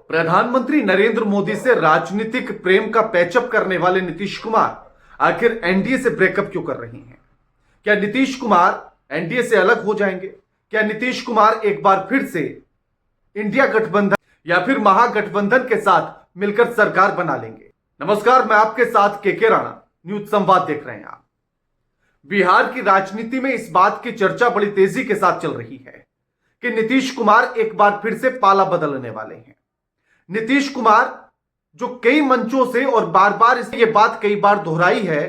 प्रधानमंत्री नरेंद्र मोदी से राजनीतिक प्रेम का पैचअप करने वाले नीतीश कुमार आखिर एनडीए से ब्रेकअप क्यों कर रही हैं? क्या नीतीश कुमार एनडीए से अलग हो जाएंगे? क्या नीतीश कुमार एक बार फिर से इंडिया गठबंधन या फिर महागठबंधन के साथ मिलकर सरकार बना लेंगे? नमस्कार, मैं आपके साथ के राणा न्यूज संवाद देख रहे हैं आप। बिहार की राजनीति में इस बात की चर्चा बड़ी तेजी के साथ चल रही है कि नीतीश कुमार एक बार फिर से पाला बदलने वाले हैं। नीतीश कुमार जो कई मंचों से और बार बार ये बात कई बार दोहराई है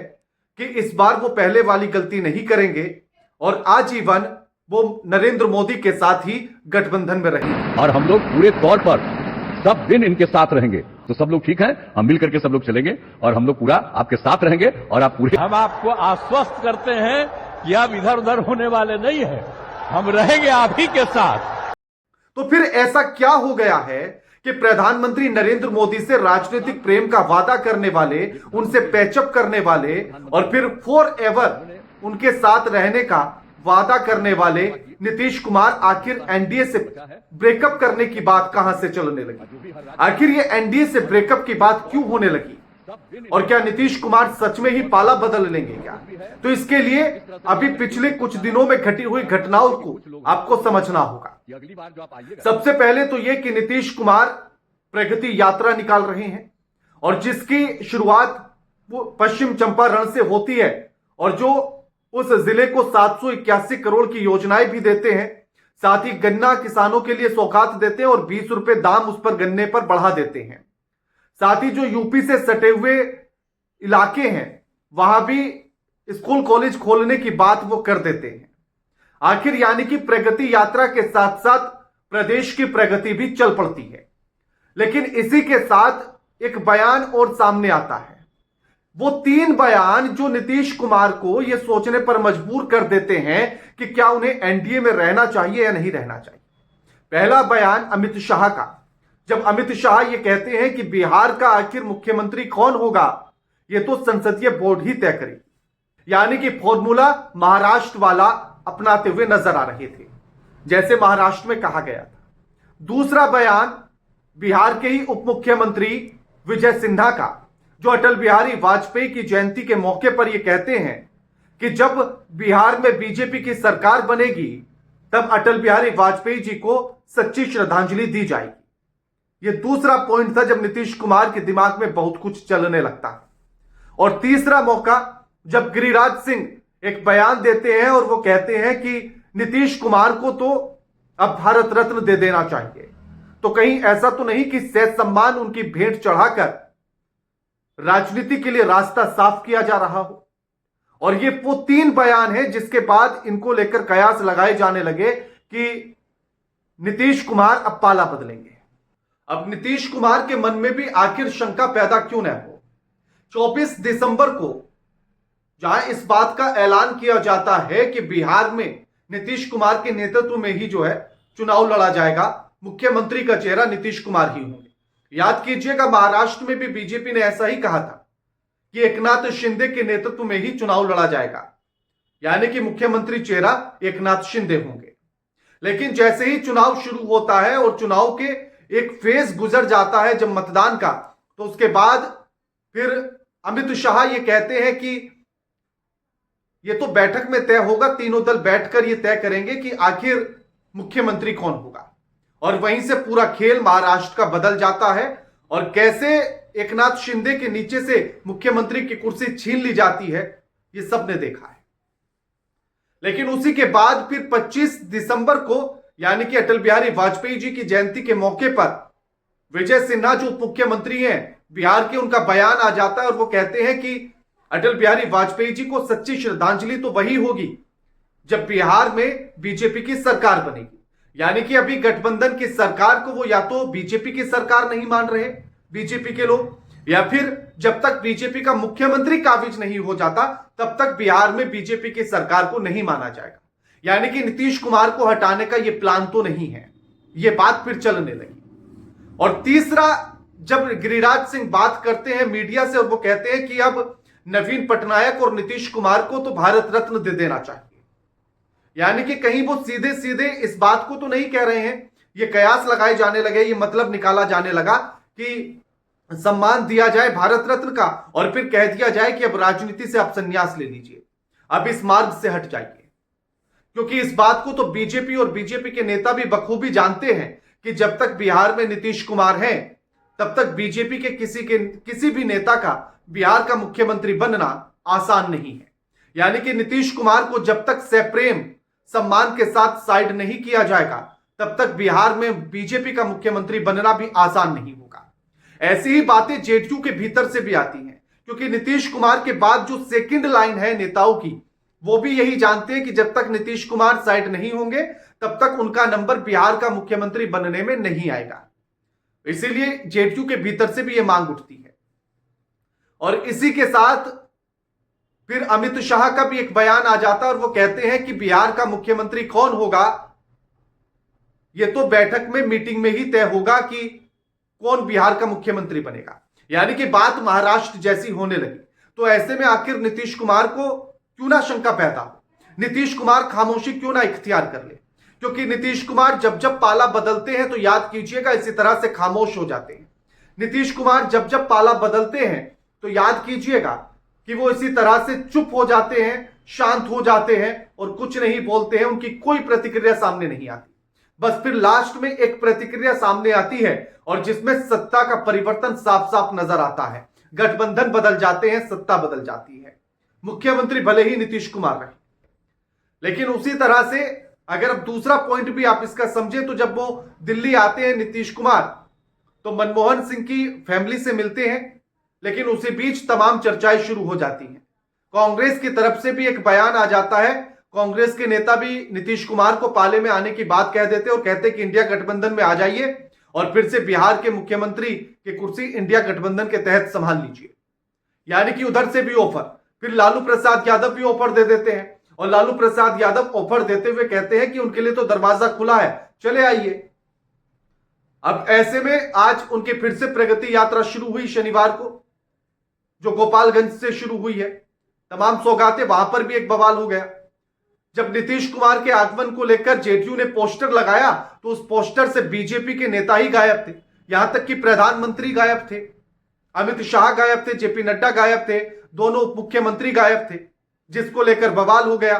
कि इस बार वो पहले वाली गलती नहीं करेंगे और आजीवन वो नरेंद्र मोदी के साथ ही गठबंधन में रहेंगे और हम लोग पूरे तौर पर सब दिन इनके साथ रहेंगे। तो सब लोग ठीक हैं, हम मिल करके सब लोग चलेंगे और हम लोग पूरा आपके साथ रहेंगे और आप पूरे हम आपको आश्वस्त करते हैं कि आप इधर उधर होने वाले नहीं हैं, हम रहेंगे आप ही के साथ। तो फिर ऐसा क्या हो गया है कि प्रधानमंत्री नरेंद्र मोदी से राजनीतिक प्रेम का वादा करने वाले, उनसे पैचअप करने वाले और फिर फॉर एवर उनके साथ रहने का वादा करने वाले नीतीश कुमार आखिर एनडीए से ब्रेकअप करने की बात कहां से चलने लगी? आखिर ये एनडीए से ब्रेकअप की बात क्यों होने लगी? और क्या नीतीश कुमार सच में ही पाला बदल लेंगे क्या? तो इसके लिए अभी पिछले कुछ दिनों में घटी हुई घटनाओं को आपको समझना होगा। सबसे पहले तो यह कि नीतीश कुमार प्रगति यात्रा निकाल रहे हैं और जिसकी शुरुआत वो पश्चिम चंपारण से होती है और जो उस जिले को 781 करोड़ की योजनाएं भी देते हैं, साथ ही गन्ना किसानों के लिए सौगात देते हैं और 20 रुपए दाम उस पर गन्ने पर बढ़ा देते हैं। साथ ही जो यूपी से सटे हुए इलाके हैं वहां भी स्कूल कॉलेज खोलने की बात वो कर देते हैं। आखिर यानी कि प्रगति यात्रा के साथ साथ प्रदेश की प्रगति भी चल पड़ती है। लेकिन इसी के साथ एक बयान और सामने आता है, वो 3 बयान जो नीतीश कुमार को यह सोचने पर मजबूर कर देते हैं कि क्या उन्हें एनडीए में रहना चाहिए या नहीं रहना चाहिए। पहला बयान अमित शाह का, जब अमित शाह ये कहते हैं कि बिहार का आखिर मुख्यमंत्री कौन होगा यह तो संसदीय बोर्ड ही तय करेगी, यानी कि फॉर्मूला महाराष्ट्र वाला अपनाते हुए नजर आ रहे थे जैसे महाराष्ट्र में कहा गया था। दूसरा बयान बिहार के ही उप मुख्यमंत्री विजय सिन्हा का, जो अटल बिहारी वाजपेयी की जयंती के मौके पर यह कहते हैं कि जब बिहार में बीजेपी की सरकार बनेगी तब अटल बिहारी वाजपेयी जी को सच्ची श्रद्धांजलि दी जाएगी। यह दूसरा पॉइंट था जब नीतीश कुमार के दिमाग में बहुत कुछ चलने लगता है। और तीसरा मौका जब गिरिराज सिंह एक बयान देते हैं और वो कहते हैं कि नीतीश कुमार को तो अब भारत रत्न दे देना चाहिए। तो कहीं ऐसा तो नहीं कि सैन्य सम्मान उनकी भेंट चढ़ाकर राजनीति के लिए रास्ता साफ किया जा रहा हो? और ये वो 3 बयान है जिसके बाद इनको लेकर कयास लगाए जाने लगे कि नीतीश कुमार अब पाला बदलेंगे। अब नीतीश कुमार के मन में भी आखिर शंका पैदा क्यों न हो। 24 दिसंबर को जहां इस बात का ऐलान किया जाता है कि बिहार में नीतीश कुमार के नेतृत्व में ही जो है चुनाव लड़ा जाएगा, मुख्यमंत्री का चेहरा नीतीश कुमार ही होंगे। याद कीजिएगा, महाराष्ट्र में भी बीजेपी ने ऐसा ही कहा था कि एकनाथ शिंदे के नेतृत्व में ही चुनाव लड़ा जाएगा, यानी कि मुख्यमंत्री चेहरा एकनाथ शिंदे होंगे। लेकिन जैसे ही चुनाव शुरू होता है और चुनाव के एक फेज गुजर जाता है जब मतदान का, तो उसके बाद फिर अमित शाह ये कहते हैं कि ये तो बैठक में तय होगा, तीनों दल बैठकर ये तय करेंगे कि आखिर मुख्यमंत्री कौन होगा। और वहीं से पूरा खेल महाराष्ट्र का बदल जाता है और कैसे एकनाथ शिंदे के नीचे से मुख्यमंत्री की कुर्सी छीन ली जाती है ये सबने देखा है। लेकिन उसी के बाद फिर 25 दिसंबर को, यानी कि अटल बिहारी वाजपेयी जी की जयंती के मौके पर विजय सिन्हा जो उप मुख्यमंत्री हैं बिहार के, उनका बयान आ जाता है और वो कहते हैं कि अटल बिहारी वाजपेयी जी को सच्ची श्रद्धांजलि तो वही होगी जब बिहार में बीजेपी की सरकार बनेगी। यानी कि अभी गठबंधन की सरकार को वो या तो बीजेपी की सरकार नहीं मान रहे बीजेपी के लोग, या फिर जब तक बीजेपी का मुख्यमंत्री काबिज नहीं हो जाता तब तक बिहार में बीजेपी की सरकार को नहीं माना जाएगा। यानी कि नीतीश कुमार को हटाने का ये प्लान तो नहीं है। ये बात फिर चलने लगी। और तीसरा, जब गिरिराज सिंह बात करते हैं मीडिया से और वो कहते हैं कि अब नवीन पटनायक और नीतीश कुमार को तो भारत रत्न दे देना चाहिए, यानी कि कहीं वो सीधे सीधे इस बात को तो नहीं कह रहे हैं ये कयास लगाए जाने लगे, ये मतलब निकाला जाने लगा कि सम्मान दिया जाए भारत रत्न का और फिर कह दिया जाए कि अब राजनीति से आप संन्यास ले लीजिए, अब इस मार्ग से हट जाइए। क्योंकि इस बात को तो बीजेपी और बीजेपी के नेता भी बखूबी जानते हैं कि जब तक बिहार में नीतीश कुमार हैं तब तक बीजेपी के किसी भी नेता का बिहार का मुख्यमंत्री बनना आसान नहीं है। यानी कि नीतीश कुमार को जब तक सप्रेम सम्मान के साथ साइड नहीं किया जाएगा तब तक बिहार में बीजेपी का मुख्यमंत्री बनना भी आसान नहीं होगा। ऐसी ही बातें जेडीयू के भीतर से भी आती हैं, क्योंकि नीतीश कुमार के बाद जो सेकंड लाइन है नेताओं की, वो भी यही जानते हैं कि जब तक नीतीश कुमार साइड नहीं होंगे तब तक उनका नंबर बिहार का मुख्यमंत्री बनने में नहीं आएगा। इसीलिए जेडीयू के भीतर से भी यह मांग उठती है। और इसी के साथ फिर अमित शाह का भी एक बयान आ जाता है और वो कहते हैं कि बिहार का मुख्यमंत्री कौन होगा यह तो बैठक में, मीटिंग में ही तय होगा कि कौन बिहार का मुख्यमंत्री बनेगा। यानी कि बात महाराष्ट्र जैसी होने लगी। तो ऐसे में आखिर नीतीश कुमार को क्यों ना शंका पैदा हो, नीतीश कुमार खामोशी क्यों ना इख्तियार कर ले, क्योंकि नीतीश कुमार जब जब पाला बदलते हैं तो याद कीजिएगा इसी तरह से खामोश हो जाते हैं। नीतीश कुमार जब जब पाला बदलते हैं तो याद कीजिएगा कि वो इसी तरह से चुप हो जाते हैं, शांत हो जाते हैं और कुछ नहीं बोलते हैं, उनकी कोई प्रतिक्रिया सामने नहीं आती। बस फिर लास्ट में एक प्रतिक्रिया सामने आती है और जिसमें सत्ता का परिवर्तन साफ साफ नजर आता है। गठबंधन बदल जाते हैं, सत्ता बदल जाती है, मुख्यमंत्री भले ही नीतीश कुमार रहे। लेकिन उसी तरह से अगर अब दूसरा पॉइंट भी आप इसका समझे तो जब वो दिल्ली आते हैं नीतीश कुमार तो मनमोहन सिंह की फैमिली से मिलते हैं, लेकिन उसी बीच तमाम चर्चाएं शुरू हो जाती हैं। कांग्रेस की तरफ से भी एक बयान आ जाता है, कांग्रेस के नेता भी नीतीश कुमार को पाले में आने की बात कह देते और कहते कि इंडिया गठबंधन में आ जाइए और फिर से बिहार के मुख्यमंत्री की कुर्सी इंडिया गठबंधन के तहत संभाल लीजिए। यानी कि उधर से भी ऑफर, फिर लालू प्रसाद यादव भी ऑफर दे देते हैं और लालू प्रसाद यादव ऑफर देते हुए कहते हैं कि उनके लिए तो दरवाजा खुला है, चले आइए। अब ऐसे में आज उनकी फिर से प्रगति यात्रा शुरू हुई शनिवार को, जो गोपालगंज से शुरू हुई है। तमाम सौगातें, वहां पर भी एक बवाल हो गया। जब नीतीश कुमार के आगमन को लेकर जेडीयू ने पोस्टर लगाया तो उस पोस्टर से बीजेपी के नेता ही गायब थे, यहां तक कि प्रधानमंत्री गायब थे, अमित शाह गायब थे, जेपी नड्डा गायब थे, दोनों उप मुख्यमंत्री गायब थे, जिसको लेकर बवाल हो गया।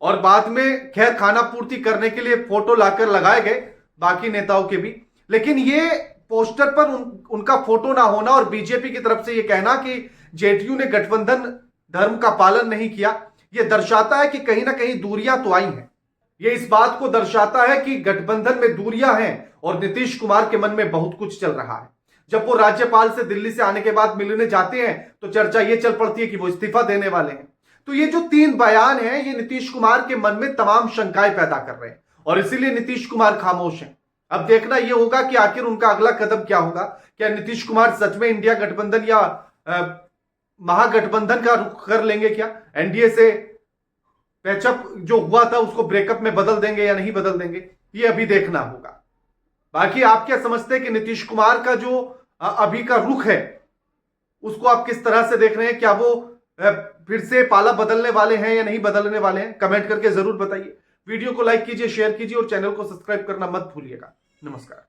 और बाद में खैर खाना पूर्ति करने के लिए फोटो लाकर लगाए गए बाकी नेताओं के भी। लेकिन ये पोस्टर पर उनका फोटो ना होना और बीजेपी की तरफ से यह कहना कि जेडीयू ने गठबंधन धर्म का पालन नहीं किया, यह दर्शाता है कि कहीं ना कहीं दूरियां तो आई हैं। यह इस बात को दर्शाता है कि गठबंधन में दूरियां हैं और नीतीश कुमार के मन में बहुत कुछ चल रहा है। जब वो राज्यपाल से दिल्ली से आने के बाद मिलने जाते हैं तो चर्चा ये चल पड़ती है कि वो इस्तीफा देने वाले हैं। तो ये जो 3 बयान हैं ये नीतीश कुमार के मन में तमाम शंकाएं पैदा कर रहे हैं और इसीलिए नीतीश कुमार खामोश हैं। अब देखना यह होगा कि आखिर उनका अगला कदम क्या होगा। क्या नीतीश कुमार सच में इंडिया गठबंधन या महागठबंधन का रुख कर लेंगे, क्या एनडीए से पैचअप जो हुआ था उसको ब्रेकअप में बदल देंगे या नहीं बदल देंगे, ये अभी देखना होगा। बाकी आप क्या समझते हैं कि नीतीश कुमार का जो अभी का रुख है उसको आप किस तरह से देख रहे हैं? क्या वो फिर से पाला बदलने वाले हैं या नहीं बदलने वाले हैं? कमेंट करके जरूर बताइए। वीडियो को लाइक कीजिए, शेयर कीजिए और चैनल को सब्सक्राइब करना मत भूलिएगा। नमस्कार।